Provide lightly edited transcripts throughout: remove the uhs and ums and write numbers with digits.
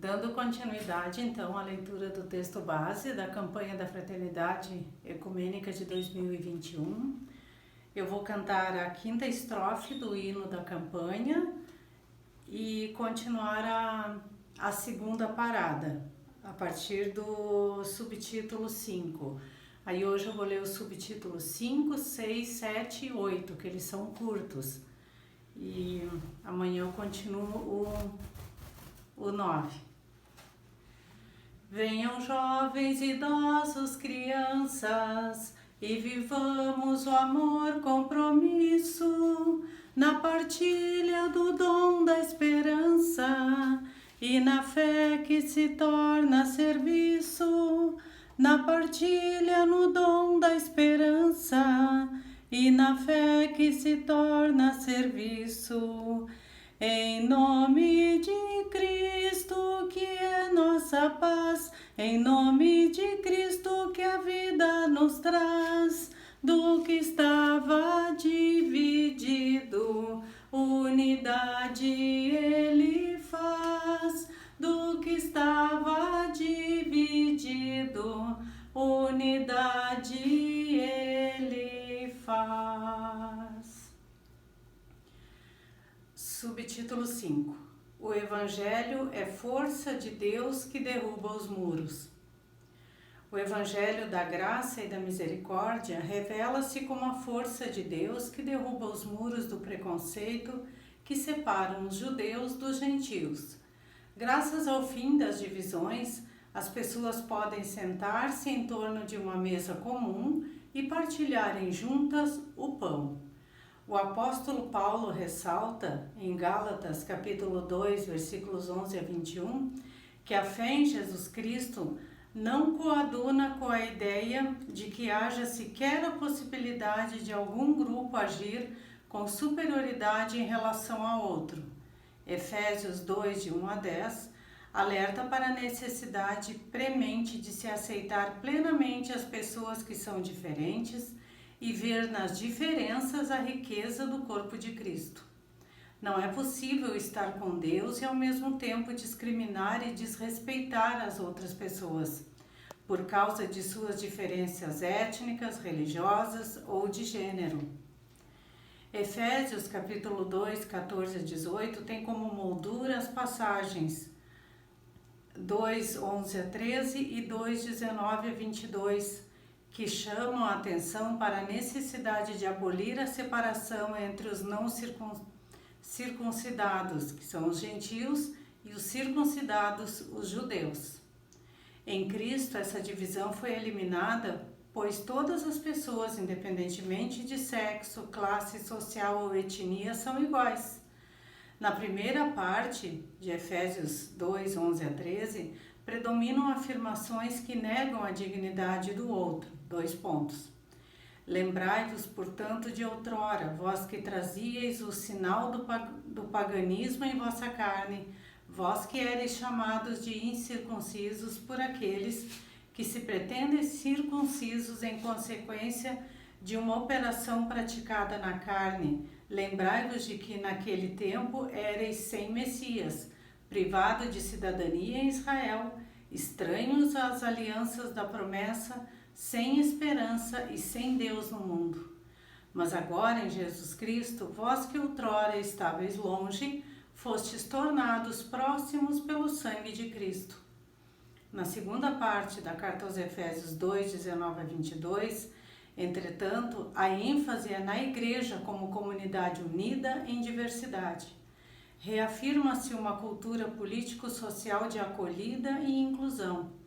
Dando continuidade, então, à leitura do texto base da campanha da Fraternidade Ecumênica de 2021, eu vou cantar a quinta estrofe do hino da campanha e continuar a segunda parada, a partir do subtítulo 5. Aí hoje eu vou ler os subtítulos 5, 6, 7 e 8, que eles são curtos. E amanhã eu continuo o 9. Venham jovens, idosos, crianças, e vivamos o amor compromisso, na partilha do dom da esperança, e na fé que se torna serviço, na partilha no dom da esperança, e na fé que se torna serviço. Em nome de Cristo, que é nossa paz, em nome de Cristo, que a vida nos traz, do que estava dividido, unidade Ele faz, do que estava dividido, unidade Ele faz. Subtítulo 5. O Evangelho é força de Deus que derruba os muros. O Evangelho da graça e da misericórdia revela-se como a força de Deus que derruba os muros do preconceito que separam os judeus dos gentios. Graças ao fim das divisões, as pessoas podem sentar-se em torno de uma mesa comum e partilharem juntas o pão. O apóstolo Paulo ressalta, em Gálatas capítulo 2, versículos 11 a 21, que a fé em Jesus Cristo não coaduna com a ideia de que haja sequer a possibilidade de algum grupo agir com superioridade em relação a outro. Efésios 2, de 1 a 10, alerta para a necessidade premente de se aceitar plenamente as pessoas que são diferentes e ver nas diferenças a riqueza do corpo de Cristo. Não é possível estar com Deus e ao mesmo tempo discriminar e desrespeitar as outras pessoas, por causa de suas diferenças étnicas, religiosas ou de gênero. Efésios capítulo 2, 14 a 18 tem como moldura as passagens 2, 11 a 13 e 2, 19 a 22, que chamam a atenção para a necessidade de abolir a separação entre os não circuncidados, que são os gentios, e os circuncidados, os judeus. Em Cristo, essa divisão foi eliminada, pois todas as pessoas, independentemente de sexo, classe social ou etnia, são iguais. Na primeira parte de Efésios 2, 11 a 13, predominam afirmações que negam a dignidade do outro. 2 pontos. Lembrai-vos, portanto, de outrora, vós que trazíeis o sinal do paganismo em vossa carne, vós que ereis chamados de incircuncisos por aqueles que se pretendem circuncisos em consequência de uma operação praticada na carne. Lembrai-vos de que naquele tempo ereis sem Messias, privado de cidadania em Israel, estranhos às alianças da promessa, sem esperança e sem Deus no mundo. Mas agora em Jesus Cristo, vós que outrora estáveis longe, fostes tornados próximos pelo sangue de Cristo. Na segunda parte da carta aos Efésios 2, 19 a 22, entretanto, a ênfase é na igreja como comunidade unida em diversidade. Reafirma-se uma cultura político-social de acolhida e inclusão.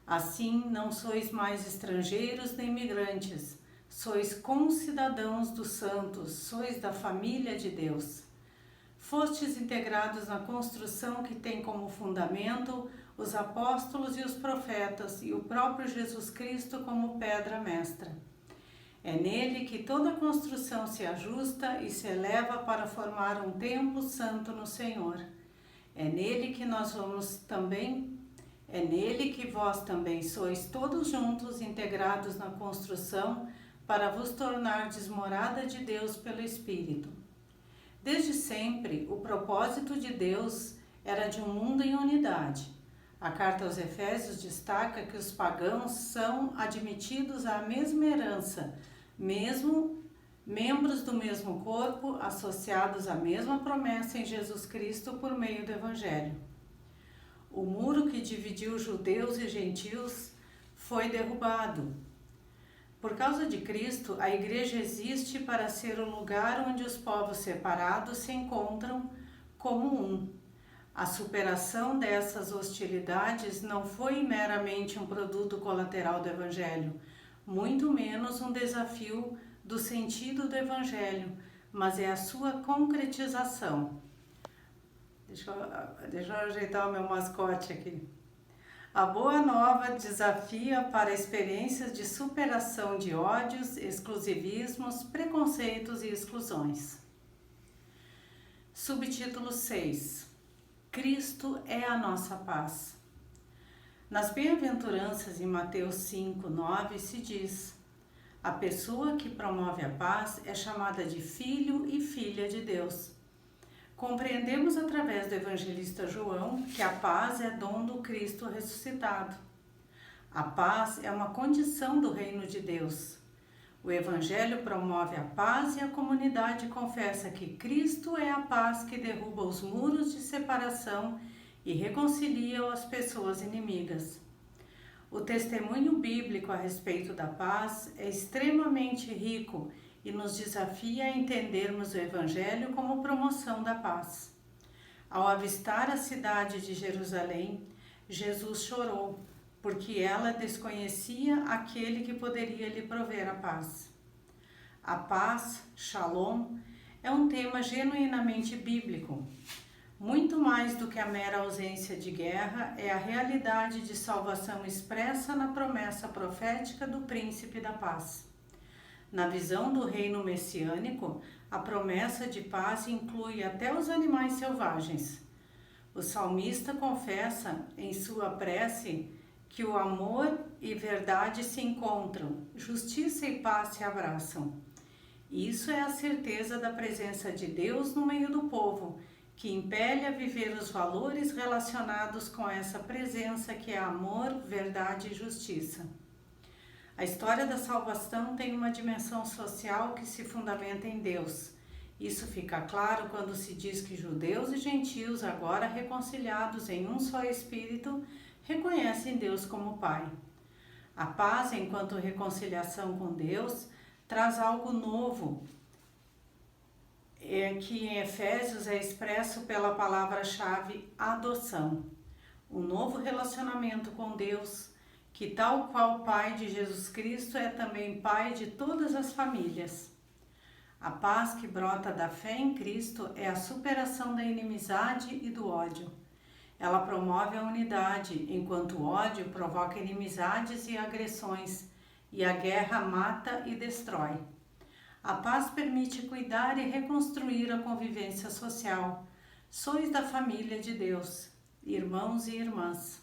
Assim, não sois mais estrangeiros nem migrantes, sois concidadãos dos santos, sois da família de Deus. Fostes integrados na construção que tem como fundamento os apóstolos e os profetas e o próprio Jesus Cristo como pedra mestra. É nele que toda a construção se ajusta e se eleva para formar um templo santo no Senhor. É nele que vós também sois todos juntos integrados na construção para vos tornardes morada de Deus pelo Espírito. Desde sempre, o propósito de Deus era de um mundo em unidade. A carta aos Efésios destaca que os pagãos são admitidos à mesma herança, mesmo membros do mesmo corpo, associados à mesma promessa em Jesus Cristo por meio do Evangelho. O muro que dividiu judeus e gentios foi derrubado. Por causa de Cristo, a Igreja existe para ser o lugar onde os povos separados se encontram como um. A superação dessas hostilidades não foi meramente um produto colateral do Evangelho, muito menos um desafio do sentido do Evangelho, mas é a sua concretização. Deixa eu ajeitar o meu mascote aqui. A Boa Nova desafia para experiências de superação de ódios, exclusivismos, preconceitos e exclusões. Subtítulo 6. Cristo é a nossa paz. Nas bem-aventuranças em Mateus 5, 9 se diz: a pessoa que promove a paz é chamada de filho e filha de Deus. Compreendemos através do evangelista João que a paz é dom do Cristo ressuscitado. A paz é uma condição do reino de Deus. O Evangelho promove a paz e a comunidade confessa que Cristo é a paz que derruba os muros de separação e reconcilia as pessoas inimigas. O testemunho bíblico a respeito da paz é extremamente rico e nos desafia a entendermos o Evangelho como promoção da paz. Ao avistar a cidade de Jerusalém, Jesus chorou, porque ela desconhecia aquele que poderia lhe prover a paz. A paz, Shalom, é um tema genuinamente bíblico. Muito mais do que a mera ausência de guerra, é a realidade de salvação expressa na promessa profética do Príncipe da Paz. Na visão do reino messiânico, a promessa de paz inclui até os animais selvagens. O salmista confessa em sua prece que o amor e verdade se encontram, justiça e paz se abraçam. Isso é a certeza da presença de Deus no meio do povo, que impele a viver os valores relacionados com essa presença que é amor, verdade e justiça. A história da salvação tem uma dimensão social que se fundamenta em Deus. Isso fica claro quando se diz que judeus e gentios, agora reconciliados em um só espírito, reconhecem Deus como Pai. A paz, enquanto reconciliação com Deus, traz algo novo, que em Efésios é expresso pela palavra-chave adoção. Um novo relacionamento com Deus, que tal qual Pai de Jesus Cristo é também Pai de todas as famílias. A paz que brota da fé em Cristo é a superação da inimizade e do ódio. Ela promove a unidade, enquanto o ódio provoca inimizades e agressões, e a guerra mata e destrói. A paz permite cuidar e reconstruir a convivência social. Sois da família de Deus, irmãos e irmãs.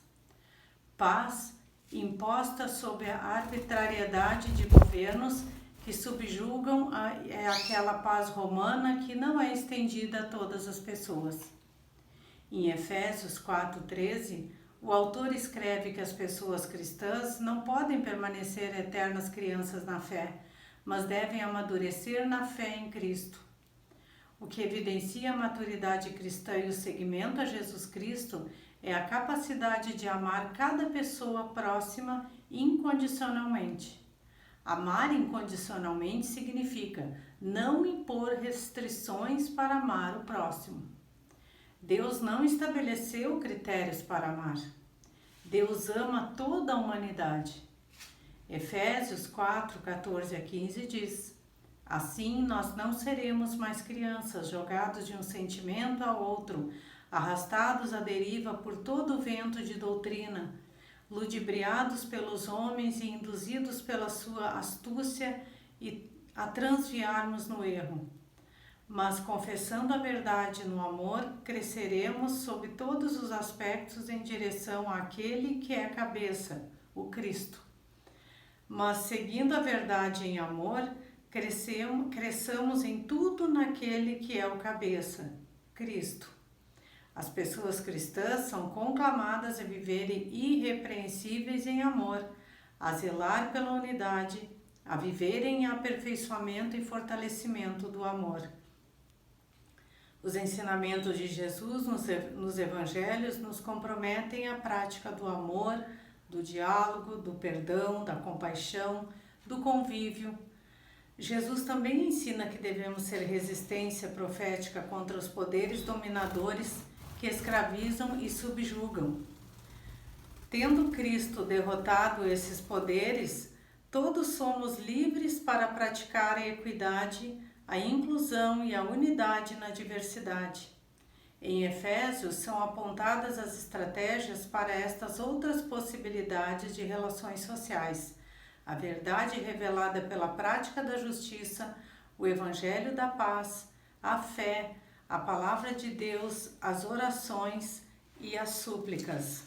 Paz imposta sob a arbitrariedade de governos que subjugam aquela paz romana que não é estendida a todas as pessoas. Em Efésios 4,13, o autor escreve que as pessoas cristãs não podem permanecer eternas crianças na fé, mas devem amadurecer na fé em Cristo. O que evidencia a maturidade cristã e o seguimento a Jesus Cristo é a capacidade de amar cada pessoa próxima incondicionalmente. Amar incondicionalmente significa não impor restrições para amar o próximo. Deus não estabeleceu critérios para amar. Deus ama toda a humanidade. Efésios 4, 14 a 15 diz: assim nós não seremos mais crianças, jogados de um sentimento a outro, arrastados à deriva por todo o vento de doutrina, ludibriados pelos homens e induzidos pela sua astúcia e a transviarmos no erro. Mas confessando a verdade no amor, cresceremos sob todos os aspectos em direção àquele que é a cabeça, o Cristo. Mas seguindo a verdade em amor, cresçamos em tudo naquele que é o cabeça, Cristo. As pessoas cristãs são conclamadas a viverem irrepreensíveis em amor, a zelar pela unidade, a viverem em aperfeiçoamento e fortalecimento do amor. Os ensinamentos de Jesus nos evangelhos nos comprometem à prática do amor, do diálogo, do perdão, da compaixão, do convívio. Jesus também ensina que devemos ser resistência profética contra os poderes dominadores que escravizam e subjugam. Tendo Cristo derrotado esses poderes, todos somos livres para praticar a equidade, a inclusão e a unidade na diversidade. Em Efésios são apontadas as estratégias para estas outras possibilidades de relações sociais: a verdade revelada pela prática da justiça, o evangelho da paz, a fé, a palavra de Deus, as orações e as súplicas.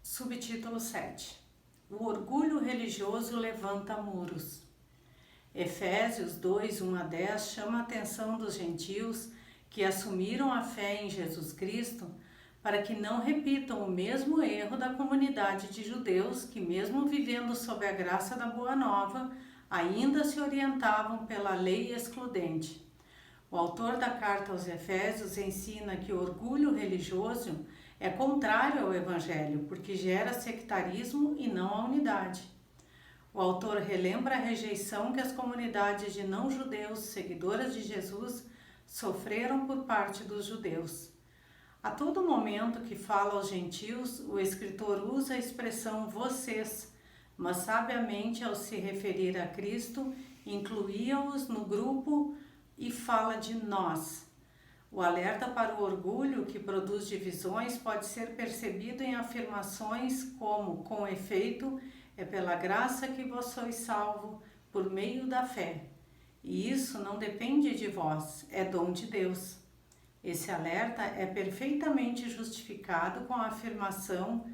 Subtítulo 7. O orgulho religioso levanta muros. Efésios 2, 1-10 chama a atenção dos gentios que assumiram a fé em Jesus Cristo para que não repitam o mesmo erro da comunidade de judeus que, mesmo vivendo sob a graça da Boa Nova, ainda se orientavam pela lei excludente. O autor da carta aos Efésios ensina que o orgulho religioso é contrário ao Evangelho, porque gera sectarismo e não a unidade. O autor relembra a rejeição que as comunidades de não-judeus, seguidoras de Jesus, sofreram por parte dos judeus. A todo momento que fala aos gentios, o escritor usa a expressão vocês, mas sabiamente ao se referir a Cristo, incluía-os no grupo e fala de nós. O alerta para o orgulho que produz divisões pode ser percebido em afirmações como, com efeito, é pela graça que vós sois salvo, por meio da fé. E isso não depende de vós, é dom de Deus. Esse alerta é perfeitamente justificado com a afirmação,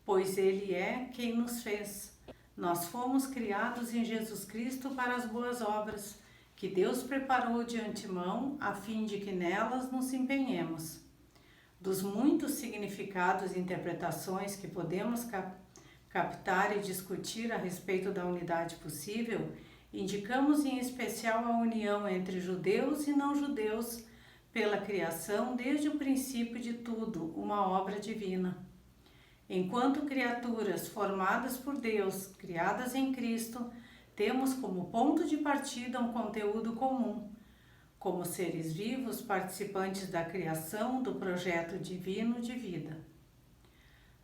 pois Ele é quem nos fez. Nós fomos criados em Jesus Cristo para as boas obras, que Deus preparou de antemão a fim de que nelas nos empenhemos. Dos muitos significados e interpretações que podemos captar e discutir a respeito da unidade possível, indicamos em especial a união entre judeus e não-judeus pela criação desde o princípio de tudo, uma obra divina. Enquanto criaturas formadas por Deus, criadas em Cristo, temos como ponto de partida um conteúdo comum, como seres vivos participantes da criação do projeto divino de vida.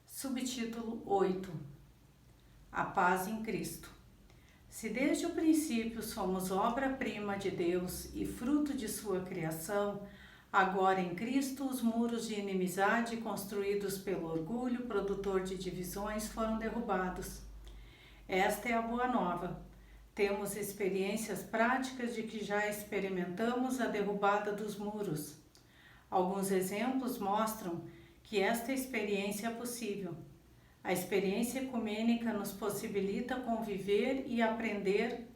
Subtítulo 8. A paz em Cristo. Se desde o princípio somos obra-prima de Deus e fruto de sua criação, agora em Cristo os muros de inimizade construídos pelo orgulho produtor de divisões foram derrubados. Esta é a boa nova. Temos experiências práticas de que já experimentamos a derrubada dos muros. Alguns exemplos mostram que esta experiência é possível. A experiência ecumênica nos possibilita conviver e aprender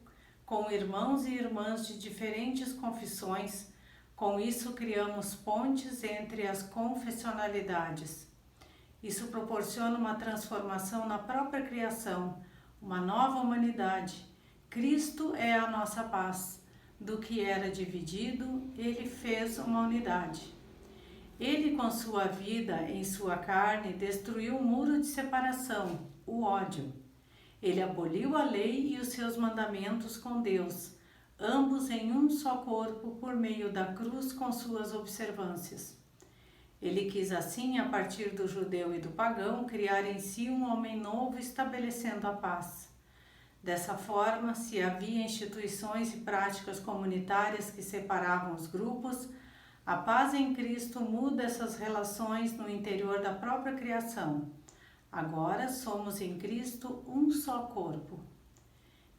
com irmãos e irmãs de diferentes confissões. Com isso, criamos pontes entre as confessionalidades. Isso proporciona uma transformação na própria criação, uma nova humanidade. Cristo é a nossa paz. Do que era dividido, Ele fez uma unidade. Ele, com sua vida em sua carne, destruiu o muro de separação, o ódio. Ele aboliu a lei e os seus mandamentos com Deus, ambos em um só corpo por meio da cruz com suas observâncias. Ele quis assim, a partir do judeu e do pagão, criar em si um homem novo, estabelecendo a paz. Dessa forma, se havia instituições e práticas comunitárias que separavam os grupos, a paz em Cristo muda essas relações no interior da própria criação. Agora somos em Cristo um só corpo.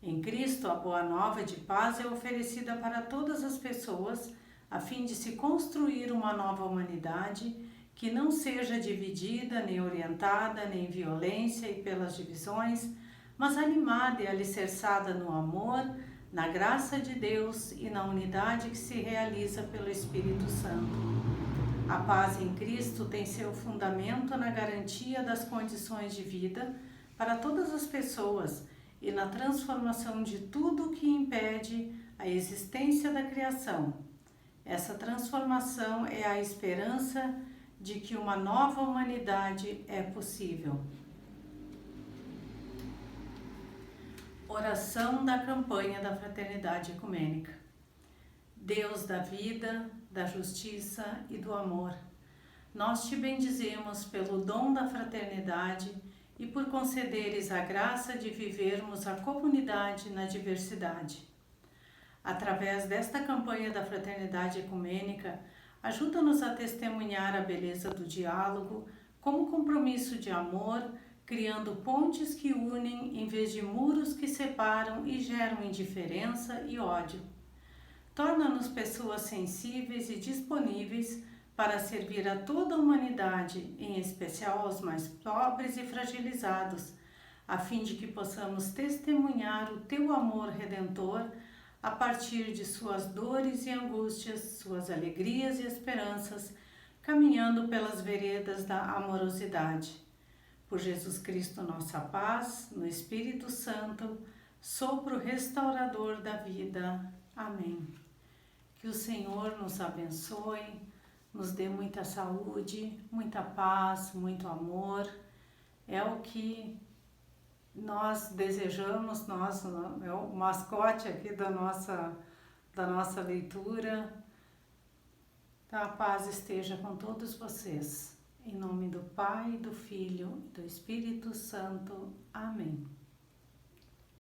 Em Cristo, a boa nova de paz é oferecida para todas as pessoas, a fim de se construir uma nova humanidade que não seja dividida, nem orientada, nem em violência e pelas divisões, mas animada e alicerçada no amor, na graça de Deus e na unidade que se realiza pelo Espírito Santo. A paz em Cristo tem seu fundamento na garantia das condições de vida para todas as pessoas e na transformação de tudo o que impede a existência da criação. Essa transformação é a esperança de que uma nova humanidade é possível. Oração da campanha da Fraternidade Ecumênica. Deus da vida, da justiça e do amor, nós te bendizemos pelo dom da fraternidade e por concederes a graça de vivermos a comunidade na diversidade. Através desta campanha da Fraternidade Ecumênica, ajuda-nos a testemunhar a beleza do diálogo como compromisso de amor, criando pontes que unem em vez de muros que separam e geram indiferença e ódio. Torna-nos pessoas sensíveis e disponíveis para servir a toda a humanidade, em especial aos mais pobres e fragilizados, a fim de que possamos testemunhar o teu amor redentor a partir de suas dores e angústias, suas alegrias e esperanças, caminhando pelas veredas da amorosidade. Por Jesus Cristo, nossa paz, no Espírito Santo, sopro restaurador da vida. Amém. Que o Senhor nos abençoe, nos dê muita saúde, muita paz, muito amor. É o que nós desejamos, é o mascote aqui da nossa leitura. A paz esteja com todos vocês. Em nome do Pai, do Filho e do Espírito Santo. Amém.